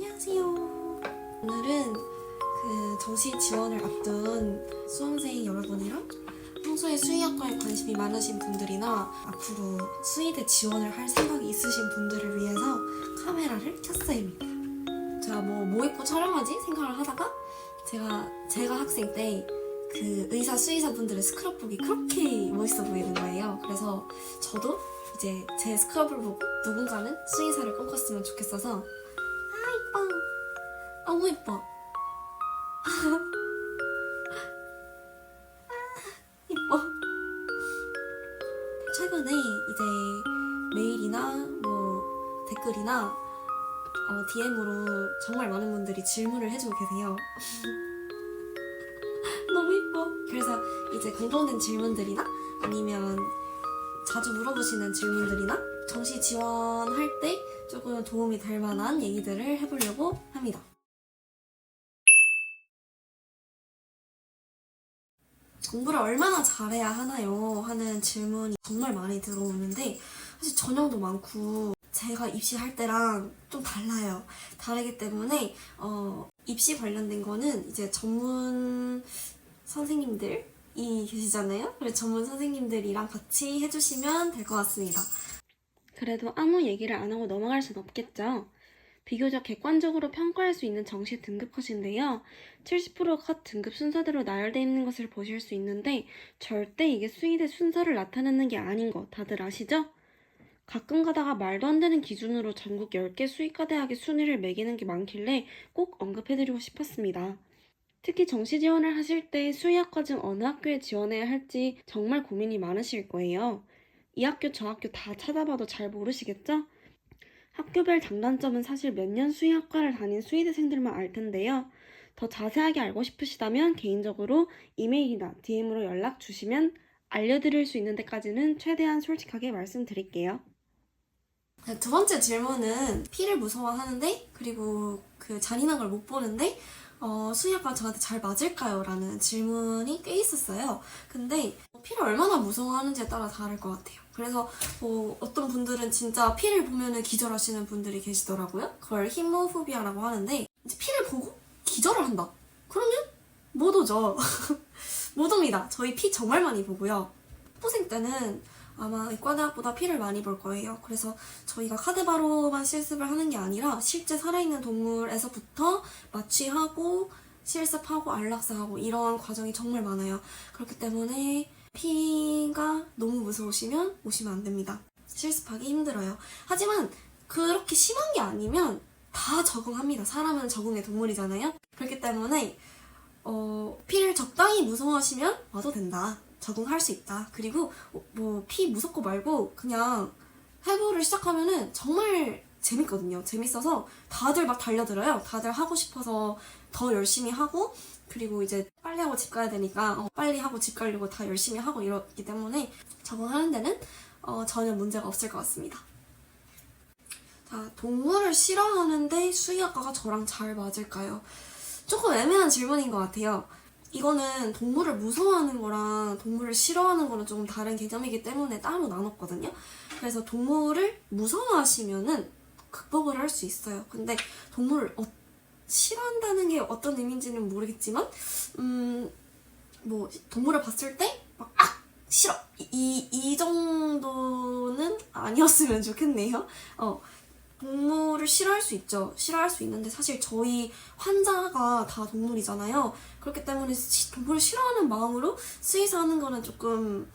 안녕하세요. 오늘은 정시 지원을 앞둔 수험생 여러분이랑 평소에 수의학과에 관심이 많으신 분들이나 앞으로 수의대 지원을 할 생각이 있으신 분들을 위해서 카메라를 켰어입니다. 제가 뭐 입고 촬영하지 생각을 하다가 제가 학생 때 의사 수의사분들의 스크럽복이 그렇게 멋있어 보이는 거예요. 그래서 저도 이제 제 스크럽을 보고 누군가는 수의사를 꿈꿨으면 좋겠어서 이뻐. 너무 이뻐. 이뻐. 최근에 이제 메일이나 댓글이나 DM으로 정말 많은 분들이 질문을 해주고 계세요. 너무 이뻐. 그래서 이제 공통된 질문들이나 아니면 자주 물어보시는 질문들이나 정시 지원할 때 조금 도움이 될 만한 얘기들을 해보려고 합니다. 공부를 얼마나 잘해야 하나요? 하는 질문이 정말 많이 들어오는데 사실 전형도 많고 제가 입시할 때랑 좀 달라요. 다르기 때문에 입시 관련된 거는 이제 전문 선생님들이 계시잖아요. 그래서 전문 선생님들이랑 같이 해주시면 될 것 같습니다. 그래도 아무 얘기를 안 하고 넘어갈 순 없겠죠. 비교적 객관적으로 평가할 수 있는 정시 등급 컷인데요. 70%가 컷 등급 순서대로 나열되어 있는 것을 보실 수 있는데 절대 이게 수의대 순서를 나타내는 게 아닌 거 다들 아시죠? 가끔 가다가 말도 안 되는 기준으로 전국 10개 수의과 대학의 순위를 매기는 게 많길래 꼭 언급해드리고 싶었습니다. 특히 정시 지원을 하실 때 수의학과 중 어느 학교에 지원해야 할지 정말 고민이 많으실 거예요. 이 학교 저 학교 다 찾아봐도 잘 모르시겠죠? 학교별 장단점은 사실 몇 년 수의학과를 다닌 수의대생들만 알 텐데요. 더 자세하게 알고 싶으시다면 개인적으로 이메일이나 DM으로 연락 주시면 알려드릴 수 있는 데까지는 최대한 솔직하게 말씀드릴게요. 두 번째 질문은 피를 무서워하는데 그리고 잔인한 걸 못 보는데 수의학과 저한테 잘 맞을까요? 라는 질문이 꽤 있었어요. 근데 피를 얼마나 무서워하는지에 따라 다를 것 같아요. 그래서 어떤 분들은 진짜 피를 보면은 기절하시는 분들이 계시더라고요. 그걸 히모포비아라고 하는데 이제 피를 보고 기절을 한다. 그러면 못 오죠. 못 옵니다. 저희 피 정말 많이 보고요. 학부생 때는 아마 의과대학보다 피를 많이 볼 거예요. 그래서 저희가 카드바로만 실습을 하는 게 아니라 실제 살아있는 동물에서부터 마취하고 실습하고 안락사하고 이런 과정이 정말 많아요. 그렇기 때문에 피가 너무 무서우시면 오시면 안 됩니다. 실습하기 힘들어요. 하지만 그렇게 심한 게 아니면 다 적응합니다. 사람은 적응의 동물이잖아요. 그렇기 때문에 피를 적당히 무서워하시면 와도 된다. 적응할 수 있다. 그리고 피 무섭고 말고 그냥 해부를 시작하면은 정말 재밌거든요. 재밌어서 다들 막 달려들어요. 다들 하고 싶어서 더 열심히 하고 그리고 이제 빨리 하고 집 가야 되니까 빨리 하고 집 가려고 다 열심히 하고 이러기 때문에 적응하는 데는 전혀 문제가 없을 것 같습니다. 자, 동물을 싫어하는데 수의학과가 저랑 잘 맞을까요? 조금 애매한 질문인 것 같아요. 이거는 동물을 무서워하는 거랑 동물을 싫어하는 거는 조금 다른 개념이기 때문에 따로 나눴거든요. 그래서 동물을 무서워하시면은 극복을 할 수 있어요. 근데 동물을 싫어한다는 게 어떤 의미인지는 모르겠지만 동물을 봤을 때 막 싫어! 이 정도는 아니었으면 좋겠네요. 동물을 싫어할 수 있죠. 싫어할 수 있는데 사실 저희 환자가 다 동물이잖아요. 그렇기 때문에 동물을 싫어하는 마음으로 수의사 하는 거는 조금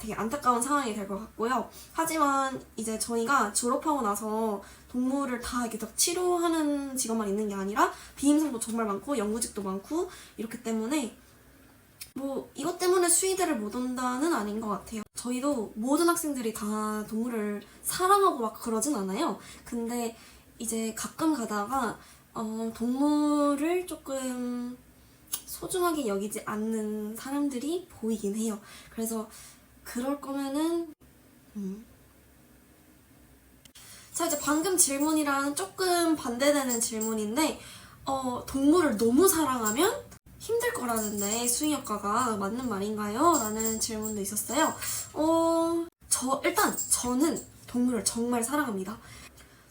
되게 안타까운 상황이 될 것 같고요. 하지만 이제 저희가 졸업하고 나서 동물을 다 이렇게 치료하는 직업만 있는 게 아니라 비임상도 정말 많고 연구직도 많고 이렇기 때문에 이것 때문에 수의대를 못 온다는 아닌 것 같아요. 저희도 모든 학생들이 다 동물을 사랑하고 막 그러진 않아요. 근데 이제 가끔 가다가 동물을 조금 소중하게 여기지 않는 사람들이 보이긴 해요. 그래서 그럴 거면은 자, 이제 방금 질문이랑 조금 반대되는 질문인데 동물을 너무 사랑하면 힘들 거라는데 수의학과가 맞는 말인가요? 라는 질문도 있었어요. 일단 저는 동물을 정말 사랑합니다.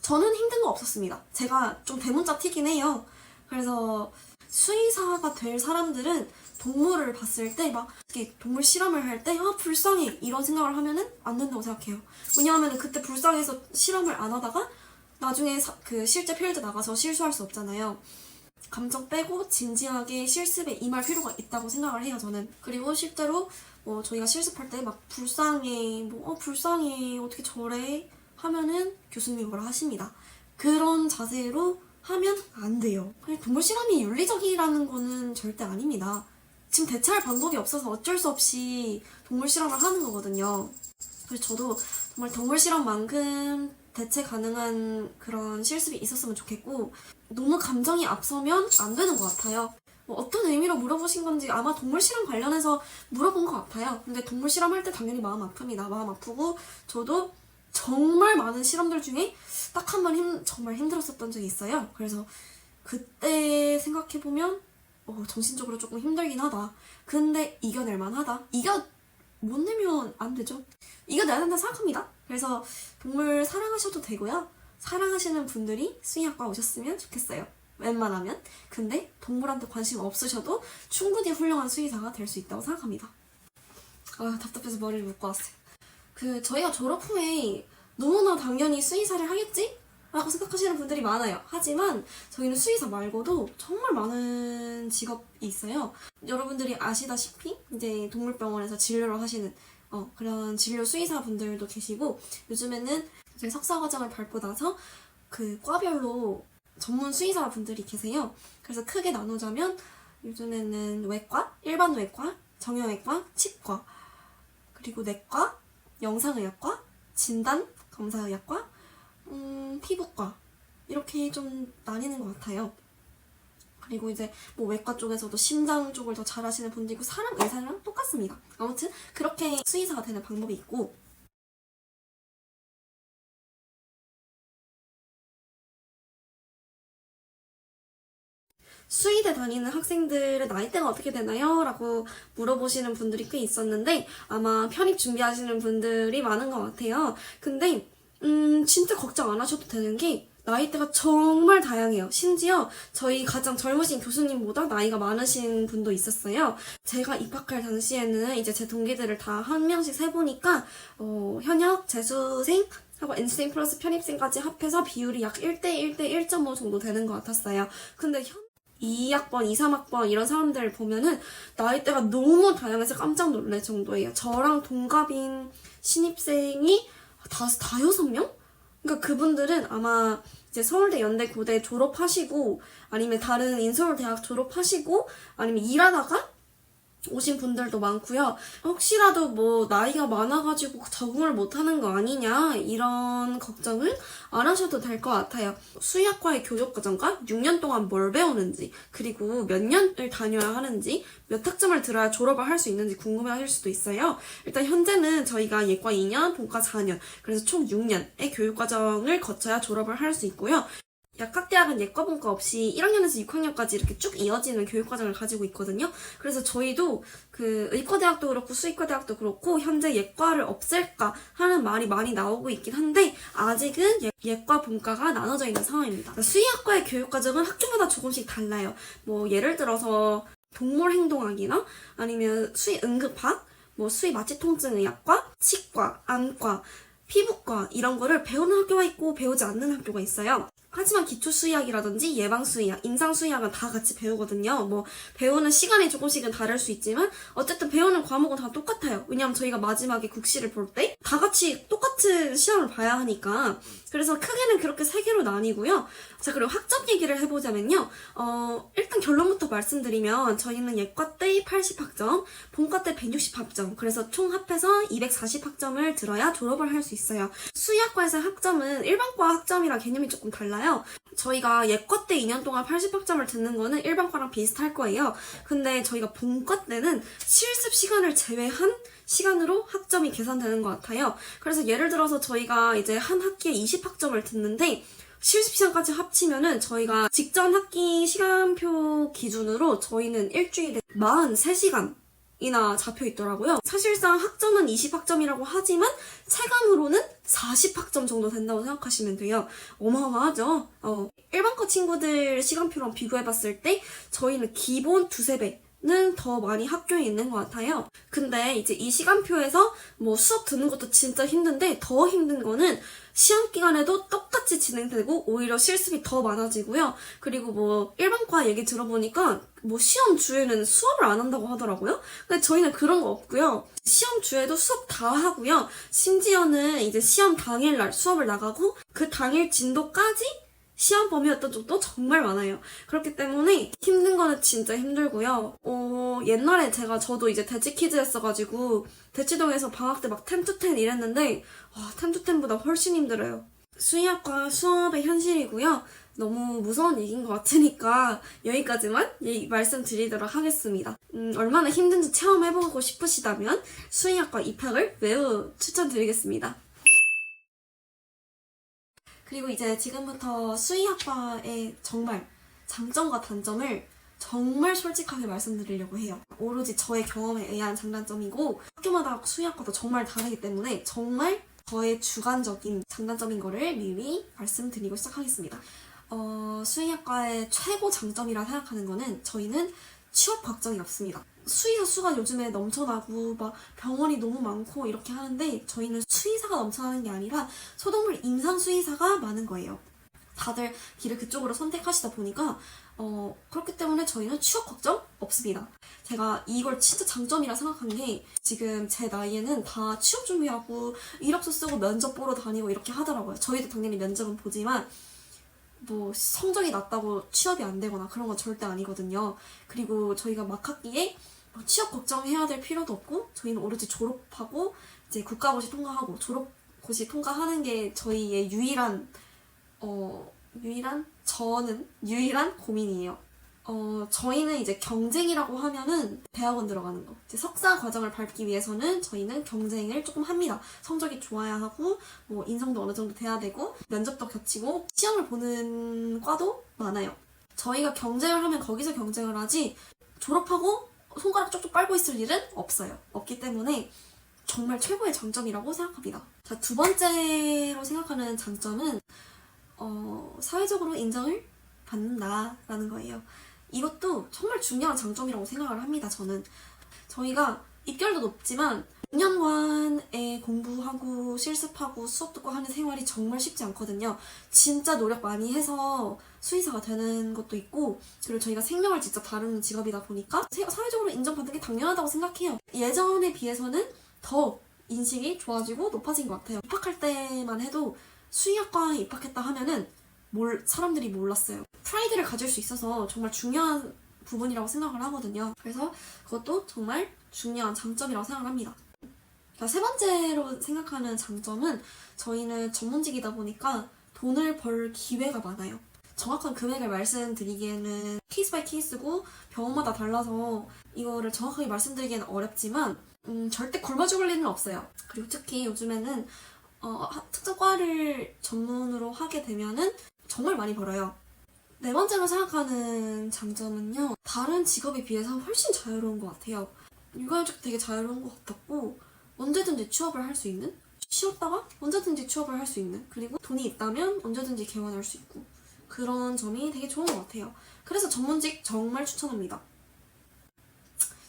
저는 힘든 거 없었습니다. 제가 좀 대문자 튀긴 해요. 그래서 수의사가 될 사람들은 동물을 봤을 때 막 동물 실험을 할 때 불쌍해 이런 생각을 하면은 안 된다고 생각해요. 왜냐하면 그때 불쌍해서 실험을 안 하다가 나중에 그 실제 필드 나가서 실수할 수 없잖아요. 감정 빼고 진지하게 실습에 임할 필요가 있다고 생각을 해요, 저는. 그리고 실제로 뭐 저희가 실습할 때 막 불쌍해, 불쌍해, 어떻게 저래? 하면은 교수님이 뭐라 하십니다. 그런 자세로 하면 안 돼요. 동물 실험이 윤리적이라는 거는 절대 아닙니다. 지금 대체할 방법이 없어서 어쩔 수 없이 동물 실험을 하는 거거든요. 그래서 저도 정말 동물 실험만큼 대체 가능한 그런 실습이 있었으면 좋겠고, 너무 감정이 앞서면 안 되는 것 같아요. 뭐 어떤 의미로 물어보신 건지 아마 동물 실험 관련해서 물어본 것 같아요. 근데 동물 실험할 때 당연히 마음 아픕니다. 마음 아프고 저도 정말 많은 실험들 중에 딱 한 번 정말 힘들었었던 적이 있어요. 그래서 그때 생각해보면 정신적으로 조금 힘들긴 하다. 근데 이겨낼 만하다. 못 내면 안 되죠. 이겨내야 된다 생각합니다. 그래서 동물 사랑하셔도 되고요. 사랑하시는 분들이 수의학과 오셨으면 좋겠어요. 웬만하면. 근데 동물한테 관심 없으셔도 충분히 훌륭한 수의사가 될 수 있다고 생각합니다. 답답해서 머리를 묶고 왔어요. 저희가 졸업 후에 너무나 당연히 수의사를 하겠지? 라고 생각하시는 분들이 많아요. 하지만 저희는 수의사 말고도 정말 많은 직업이 있어요. 여러분들이 아시다시피 이제 동물병원에서 진료를 하시는 그런 진료 수의사 분들도 계시고, 요즘에는 이제 석사과정을 밟고 나서 그 과별로 전문 수의사 분들이 계세요. 그래서 크게 나누자면 요즘에는 외과, 일반 외과, 정형외과, 치과, 그리고 내과, 영상의학과, 진단, 검사의학과, 피부과 이렇게 좀 나뉘는 것 같아요. 그리고 이제 뭐 외과 쪽에서도 심장 쪽을 더 잘하시는 분도 있고 사람 의사랑 똑같습니다. 아무튼 그렇게 수의사가 되는 방법이 있고, 수의대 다니는 학생들의 나이대가 어떻게 되나요? 라고 물어보시는 분들이 꽤 있었는데 아마 편입 준비하시는 분들이 많은 것 같아요. 근데 진짜 걱정 안 하셔도 되는 게 나이대가 정말 다양해요. 심지어 저희 가장 젊으신 교수님보다 나이가 많으신 분도 있었어요. 제가 입학할 당시에는 이제 제 동기들을 다 한 명씩 세보니까 현역, 재수생, 하고 N생 플러스 편입생까지 합해서 비율이 약 1대1대 1.5 정도 되는 것 같았어요. 근데 2학번, 2, 3학번 이런 사람들 보면은 나이대가 너무 다양해서 깜짝 놀랄 정도예요. 저랑 동갑인 신입생이 다 6명? 그러니까 그분들은 아마 이제 서울대, 연대, 고대 졸업하시고 아니면 다른 인서울 대학 졸업하시고 아니면 일하다가 오신 분들도 많고요. 혹시라도 뭐 나이가 많아가지고 적응을 못하는 거 아니냐 이런 걱정은 안 하셔도 될 것 같아요. 수의학과의 교육과정과 6년 동안 뭘 배우는지, 그리고 몇 년을 다녀야 하는지, 몇 학점을 들어야 졸업을 할 수 있는지 궁금해하실 수도 있어요. 일단 현재는 저희가 예과 2년, 본과 4년, 그래서 총 6년의 교육과정을 거쳐야 졸업을 할 수 있고요. 약학대학은 예과 본과 없이 1학년에서 6학년까지 이렇게 쭉 이어지는 교육과정을 가지고 있거든요. 그래서 저희도 그 의과대학도 그렇고 수의과대학도 그렇고 현재 예과를 없앨까 하는 말이 많이 나오고 있긴 한데 아직은 예과 본과가 나눠져 있는 상황입니다. 수의학과의 교육과정은 학교마다 조금씩 달라요. 뭐 예를 들어서 동물행동학이나 아니면 수의응급학, 뭐 수의마취통증의학과, 치과, 안과, 피부과 이런 거를 배우는 학교가 있고 배우지 않는 학교가 있어요. 하지만 기초수의학이라든지 예방수의학, 임상수의학은 다 같이 배우거든요. 뭐 배우는 시간이 조금씩은 다를 수 있지만 어쨌든 배우는 과목은 다 똑같아요. 왜냐하면 저희가 마지막에 국시를 볼 때 다 같이 똑같은 시험을 봐야 하니까. 그래서 크게는 그렇게 3개로 나뉘고요. 자, 그리고 학점 얘기를 해보자면요. 일단 결론부터 말씀드리면 저희는 예과 때 80학점, 본과 때 160학점, 그래서 총 합해서 240학점을 들어야 졸업을 할 수 있어요. 수의학과에서 학점은 일반과 학점이랑 개념이 조금 달라요. 저희가 예과 때 2년 동안 80학점을 듣는 거는 일반과랑 비슷할 거예요. 근데 저희가 본과 때는 실습 시간을 제외한 시간으로 학점이 계산되는 것 같아요. 그래서 예를 들어서 저희가 이제 한 학기에 20학점을 듣는데 실습 시간까지 합치면은 저희가 직전 학기 시간표 기준으로 저희는 일주일에 43시간 이나 잡혀 있더라고요. 사실상 학점은 20학점이라고 하지만 체감으로는 40학점 정도 된다고 생각하시면 돼요. 어마어마하죠? 일반과 친구들 시간표랑 비교해봤을 때 저희는 기본 두세 배는 더 많이 학교에 있는 것 같아요. 근데 이제 이 시간표에서 뭐 수업 듣는 것도 진짜 힘든데 더 힘든 거는 시험 기간에도 똑같이 진행되고 오히려 실습이 더 많아지고요. 그리고 뭐 일반과 얘기 들어보니까 뭐 시험 주에는 수업을 안 한다고 하더라고요. 근데 저희는 그런 거 없고요. 시험 주에도 수업 다 하고요. 심지어는 이제 시험 당일날 수업을 나가고 그 당일 진도까지 시험 범위였던 적도 정말 많아요. 그렇기 때문에 힘든 거는 진짜 힘들고요. 옛날에 저도 이제 대치키즈였어가지고 대치동에서 방학 때 막 10to10 이랬는데 와, 10to10보다 훨씬 힘들어요. 수의학과 수업의 현실이고요. 너무 무서운 얘기인 것 같으니까 여기까지만 말씀드리도록 하겠습니다. 얼마나 힘든지 체험해보고 싶으시다면 수의학과 입학을 매우 추천드리겠습니다. 그리고 이제 지금부터 수의학과의 정말 장점과 단점을 정말 솔직하게 말씀드리려고 해요. 오로지 저의 경험에 의한 장단점이고 학교마다 수의학과도 정말 다르기 때문에 정말 저의 주관적인 장단점인 거를 미리 말씀드리고 시작하겠습니다. 수의학과의 최고 장점이라 생각하는 거는 저희는 취업 걱정이 없습니다. 수의사 수가 요즘에 넘쳐나고 막 병원이 너무 많고 이렇게 하는데 저희는 수의사가 넘쳐나는 게 아니라 소동물 임상 수의사가 많은 거예요. 다들 길을 그쪽으로 선택하시다 보니까 그렇기 때문에 저희는 취업 걱정 없습니다. 제가 이걸 진짜 장점이라 생각한 게 지금 제 나이에는 다 취업 준비하고 이력서 쓰고 면접 보러 다니고 이렇게 하더라고요. 저희도 당연히 면접은 보지만 뭐 성적이 낮다고 취업이 안 되거나 그런 건 절대 아니거든요. 그리고 저희가 막학기에 취업 걱정해야 될 필요도 없고 저희는 오로지 졸업하고 이제 국가고시 통과하고 졸업고시 통과하는 게 저희의 유일한 고민이에요. 저희는 이제 경쟁이라고 하면은 대학원 들어가는 거. 이제 석사 과정을 밟기 위해서는 저희는 경쟁을 조금 합니다. 성적이 좋아야 하고, 뭐 인성도 어느 정도 돼야 되고, 면접도 겹치고, 시험을 보는 과도 많아요. 저희가 경쟁을 하면 거기서 경쟁을 하지, 졸업하고 손가락 쪽쪽 빨고 있을 일은 없어요. 없기 때문에 정말 최고의 장점이라고 생각합니다. 자, 두 번째로 생각하는 장점은, 사회적으로 인정을 받는다라는 거예요. 이것도 정말 중요한 장점이라고 생각을 합니다, 저는. 저희가 입결도 높지만 6년간에 공부하고 실습하고 수업 듣고 하는 생활이 정말 쉽지 않거든요. 진짜 노력 많이 해서 수의사가 되는 것도 있고 그리고 저희가 생명을 진짜 다루는 직업이다 보니까 사회적으로 인정받는 게 당연하다고 생각해요. 예전에 비해서는 더 인식이 좋아지고 높아진 것 같아요. 입학할 때만 해도 수의학과에 입학했다 하면은 사람들이 몰랐어요. 프라이드를 가질 수 있어서 정말 중요한 부분이라고 생각을 하거든요. 그래서 그것도 정말 중요한 장점이라고 생각을 합니다. 세 번째로 생각하는 장점은 저희는 전문직이다 보니까 돈을 벌 기회가 많아요. 정확한 금액을 말씀드리기에는 케이스 바이 케이스고 병원마다 달라서 이거를 정확하게 말씀드리기에는 어렵지만 절대 굶어 죽을 일은 없어요. 그리고 특히 요즘에는 특정 과를 전문으로 하게 되면은 정말 많이 벌어요. 네 번째로 생각하는 장점은요. 다른 직업에 비해서 훨씬 자유로운 것 같아요. 육아휴직 되게 자유로운 것 같았고 언제든지 취업을 할 수 있는? 쉬었다가 언제든지 취업을 할 수 있는? 그리고 돈이 있다면 언제든지 개원할 수 있고 그런 점이 되게 좋은 것 같아요. 그래서 전문직 정말 추천합니다.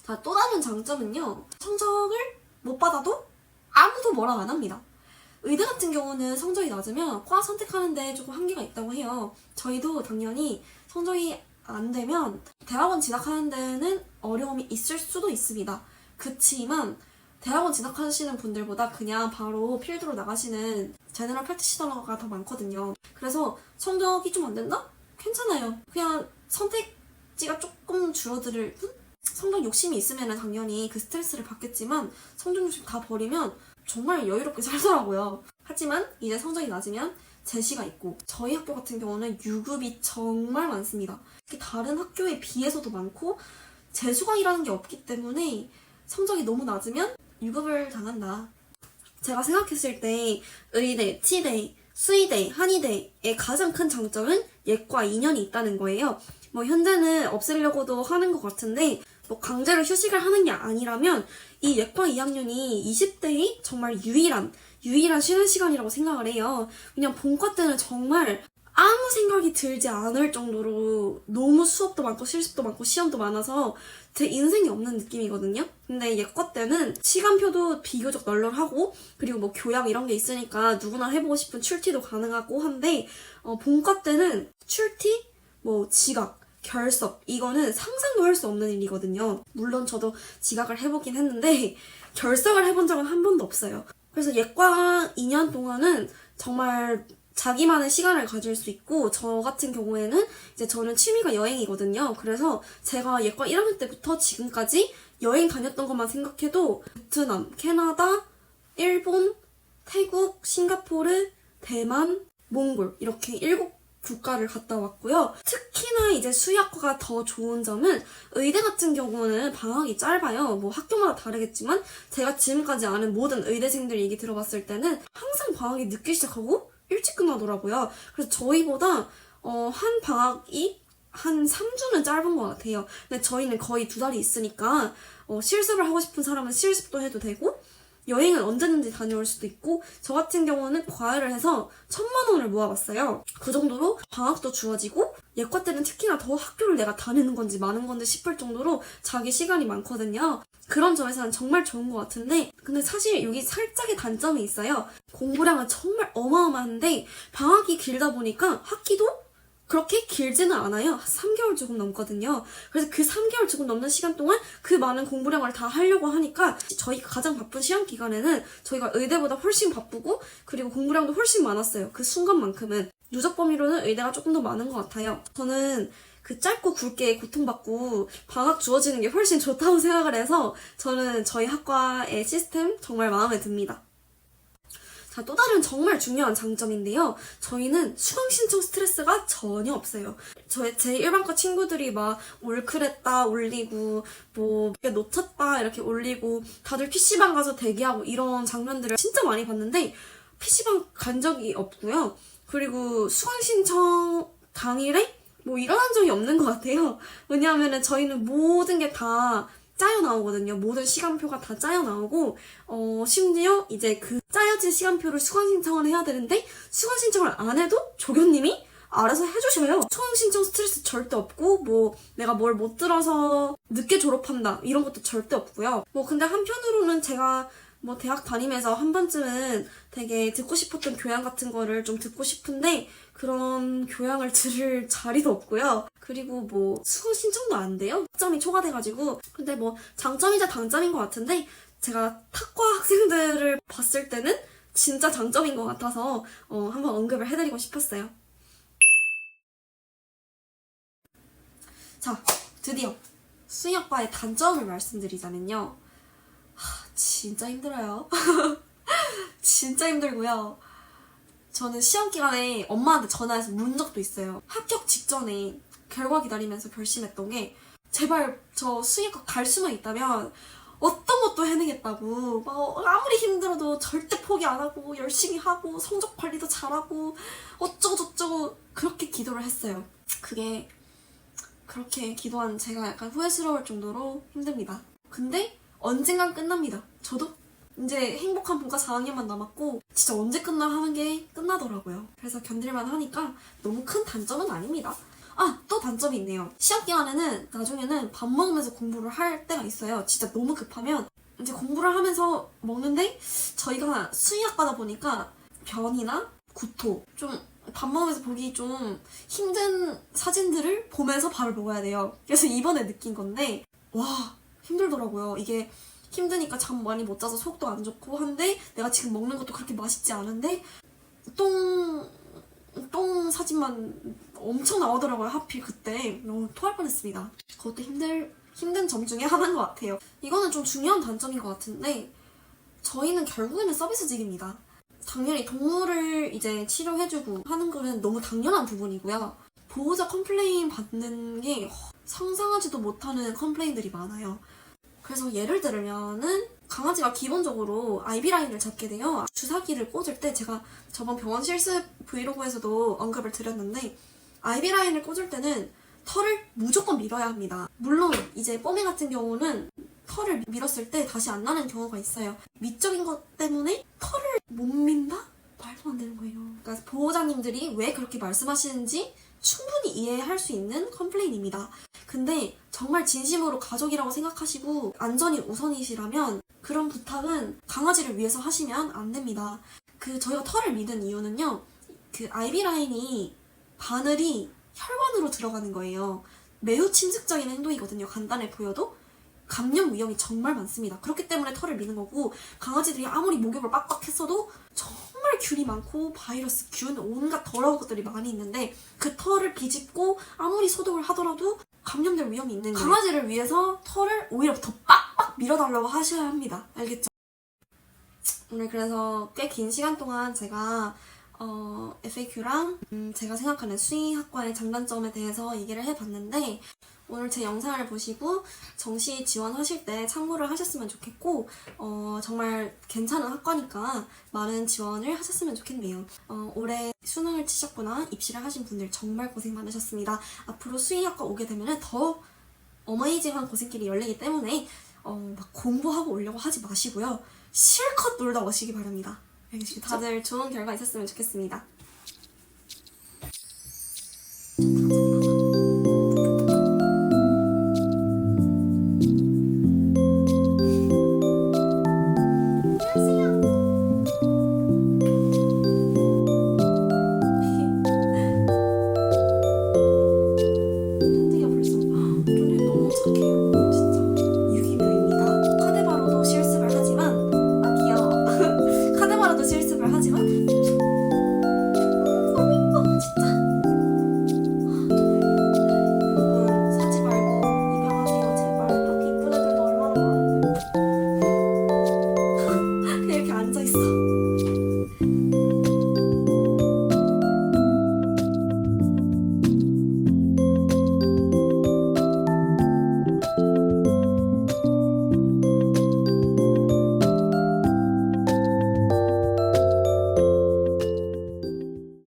자, 또 다른 장점은요. 성적을 못 받아도 아무도 뭐라 안 합니다. 의대 같은 경우는 성적이 낮으면 과 선택하는데 조금 한계가 있다고 해요. 저희도 당연히 성적이 안 되면 대학원 진학하는 데는 어려움이 있을 수도 있습니다. 그치만 대학원 진학하시는 분들보다 그냥 바로 필드로 나가시는 제너럴 프랙티셔너가 더 많거든요. 그래서 성적이 좀 안 된다? 괜찮아요. 그냥 선택지가 조금 줄어들 뿐? 성적 욕심이 있으면 당연히 그 스트레스를 받겠지만 성적 욕심 다 버리면 정말 여유롭게 살더라고요. 하지만 이제 성적이 낮으면 제시가 있고 저희 학교 같은 경우는 유급이 정말 많습니다. 특히 다른 학교에 비해서도 많고 재수강이라는 게 없기 때문에 성적이 너무 낮으면 유급을 당한다. 제가 생각했을 때 의대, 치대, 수의대, 한의대의 가장 큰 장점은 예과 2년이 있다는 거예요. 뭐 현재는 없애려고도 하는 것 같은데 뭐 강제로 휴식을 하는 게 아니라면 이 예과 2학년이 20대의 정말 유일한 쉬는 시간이라고 생각을 해요. 왜냐면 본과 때는 정말 아무 생각이 들지 않을 정도로 너무 수업도 많고 실습도 많고 시험도 많아서 제 인생이 없는 느낌이거든요. 근데 예과 때는 시간표도 비교적 널널하고 그리고 뭐 교양 이런 게 있으니까 누구나 해보고 싶은 출티도 가능하고 한데 본과 때는 출티, 뭐 지각, 결석 이거는 상상도 할 수 없는 일이거든요. 물론 저도 지각을 해보긴 했는데 결석을 해본 적은 한 번도 없어요. 그래서 예과 2년 동안은 정말 자기만의 시간을 가질 수 있고 저 같은 경우에는 이제 저는 취미가 여행이거든요. 그래서 제가 예과 1학년 때부터 지금까지 여행 다녔던 것만 생각해도 베트남, 캐나다, 일본, 태국, 싱가포르, 대만, 몽골 이렇게 7국가를 갔다 왔고요. 특히나 이제 수의학과가 더 좋은 점은 의대 같은 경우는 방학이 짧아요. 뭐 학교마다 다르겠지만 제가 지금까지 아는 모든 의대생들 얘기 들어봤을 때는 항상 방학이 늦게 시작하고 일찍 끝나더라고요. 그래서 저희보다 한 방학이 한 3주는 짧은 것 같아요. 근데 저희는 거의 2달이 있으니까 실습을 하고 싶은 사람은 실습도 해도 되고 여행은 언제든지 다녀올 수도 있고 저 같은 경우는 과외를 해서 1,000만 원을 모아봤어요. 그 정도로 방학도 주어지고 예과 때는 특히나 더 학교를 내가 다니는 건지 마는 건지 싶을 정도로 자기 시간이 많거든요. 그런 점에서는 정말 좋은 것 같은데 근데 사실 여기 살짝의 단점이 있어요. 공부량은 정말 어마어마한데 방학이 길다 보니까 학기도 그렇게 길지는 않아요. 3개월 조금 넘거든요. 그래서 그 3개월 조금 넘는 시간 동안 그 많은 공부량을 다 하려고 하니까 저희가 가장 바쁜 시험 기간에는 저희가 의대보다 훨씬 바쁘고 그리고 공부량도 훨씬 많았어요. 그 순간만큼은. 누적 범위로는 의대가 조금 더 많은 것 같아요. 저는 그 짧고 굵게 고통받고 방학 주어지는 게 훨씬 좋다고 생각을 해서 저는 저희 학과의 시스템 정말 마음에 듭니다. 자, 또 다른 정말 중요한 장점인데요. 저희는 수강 신청 스트레스가 전혀 없어요. 제 일반과 친구들이 막 올클했다 올리고 뭐 놓쳤다 이렇게 올리고 다들 PC방 가서 대기하고 이런 장면들을 진짜 많이 봤는데 PC방 간 적이 없고요. 그리고 수강 신청 당일에 뭐 일어난 적이 없는 것 같아요. 왜냐하면 저희는 모든 게 다 짜여 나오거든요. 모든 시간표가 다 짜여 나오고 심지어 이제 그 짜여진 시간표를 수강 신청을 해야 되는데 수강 신청을 안 해도 조교님이 알아서 해주셔요. 수강 신청 스트레스 절대 없고 뭐 내가 뭘 못 들어서 늦게 졸업한다 이런 것도 절대 없고요. 뭐 근데 한편으로는 제가 뭐 대학 다니면서 한 번쯤은 되게 듣고 싶었던 교양 같은 거를 좀 듣고 싶은데 그런 교양을 들을 자리도 없고요. 그리고 뭐 수강 신청도 안 돼요. 학점이 초과돼가지고. 근데 뭐 장점이자 단점인 것 같은데 제가 탁과 학생들을 봤을 때는 진짜 장점인 것 같아서 한번 언급을 해드리고 싶었어요. 자, 드디어 수의학과의 단점을 말씀드리자면요. 진짜 힘들어요. 진짜 힘들고요. 저는 시험 기간에 엄마한테 전화해서 문 적도 있어요. 합격 직전에 결과 기다리면서 결심했던 게 제발 저 수의과 갈 수만 있다면 어떤 것도 해내겠다고 막 아무리 힘들어도 절대 포기 안 하고 열심히 하고 성적 관리도 잘하고 어쩌고저쩌고 그렇게 기도를 했어요. 그게 그렇게 기도한 제가 약간 후회스러울 정도로 힘듭니다. 근데 언젠간 끝납니다. 저도 이제 행복한 본과 4학년만 남았고 진짜 언제 끝나 하는 게 끝나더라고요. 그래서 견딜만 하니까 너무 큰 단점은 아닙니다. 또 단점이 있네요. 시험 기간에는 나중에는 밥 먹으면서 공부를 할 때가 있어요. 진짜 너무 급하면 이제 공부를 하면서 먹는데 저희가 수의학과다 보니까 변이나 구토 좀 밥 먹으면서 보기 좀 힘든 사진들을 보면서 밥을 먹어야 돼요. 그래서 이번에 느낀 건데 와 힘들더라고요. 이게 힘드니까 잠 많이 못 자서 속도 안 좋고 한데 내가 지금 먹는 것도 그렇게 맛있지 않은데 똥 사진만 엄청 나오더라고요. 하필 그때 너무 토할 뻔했습니다. 그것도 힘든 점 중에 하나인 것 같아요. 이거는 좀 중요한 단점인 것 같은데 저희는 결국에는 서비스직입니다. 당연히 동물을 이제 치료해주고 하는 거는 너무 당연한 부분이고요. 보호자 컴플레인 받는 게 상상하지도 못하는 컴플레인들이 많아요. 그래서 예를 들면은 강아지가 기본적으로 IV 라인을 잡게 돼요. 주사기를 꽂을 때 제가 저번 병원 실습 브이로그에서도 언급을 드렸는데 IV 라인을 꽂을 때는 털을 무조건 밀어야 합니다. 물론 이제 뽀미 같은 경우는 털을 밀었을 때 다시 안 나는 경우가 있어요. 미적인 것 때문에 털을 못 민다? 말도 안 되는 거예요. 그러니까 보호자님들이 왜 그렇게 말씀하시는지 충분히 이해할 수 있는 컴플레인입니다. 근데 정말 진심으로 가족이라고 생각하시고 안전이 우선이시라면 그런 부탁은 강아지를 위해서 하시면 안 됩니다. 저희가 털을 미는 이유는요. 아이비 라인이 바늘이 혈관으로 들어가는 거예요. 매우 침습적인 행동이거든요. 간단해 보여도 감염 위험이 정말 많습니다. 그렇기 때문에 털을 미는 거고 강아지들이 아무리 목욕을 빡빡 했어도 정말 균이 많고 바이러스, 균, 온갖 더러운 것들이 많이 있는데 그 털을 비집고 아무리 소독을 하더라도 감염될 위험이 있는 거예요. 강아지를 위해서 털을 오히려 더 빡빡 밀어달라고 하셔야 합니다. 알겠죠? 오늘 그래서 꽤 긴 시간 동안 제가 FAQ랑 제가 생각하는 수의학과의 장단점에 대해서 얘기를 해봤는데 오늘 제 영상을 보시고 정시 지원하실 때 참고를 하셨으면 좋겠고 정말 괜찮은 학과니까 많은 지원을 하셨으면 좋겠네요. 올해 수능을 치셨거나 입시를 하신 분들 정말 고생 많으셨습니다. 앞으로 수의학과 오게 되면 더 어메이징한 고생길이 열리기 때문에 막 공부하고 오려고 하지 마시고요. 실컷 놀다 오시기 바랍니다. 알겠습니다. 다들 좋은 결과 있었으면 좋겠습니다.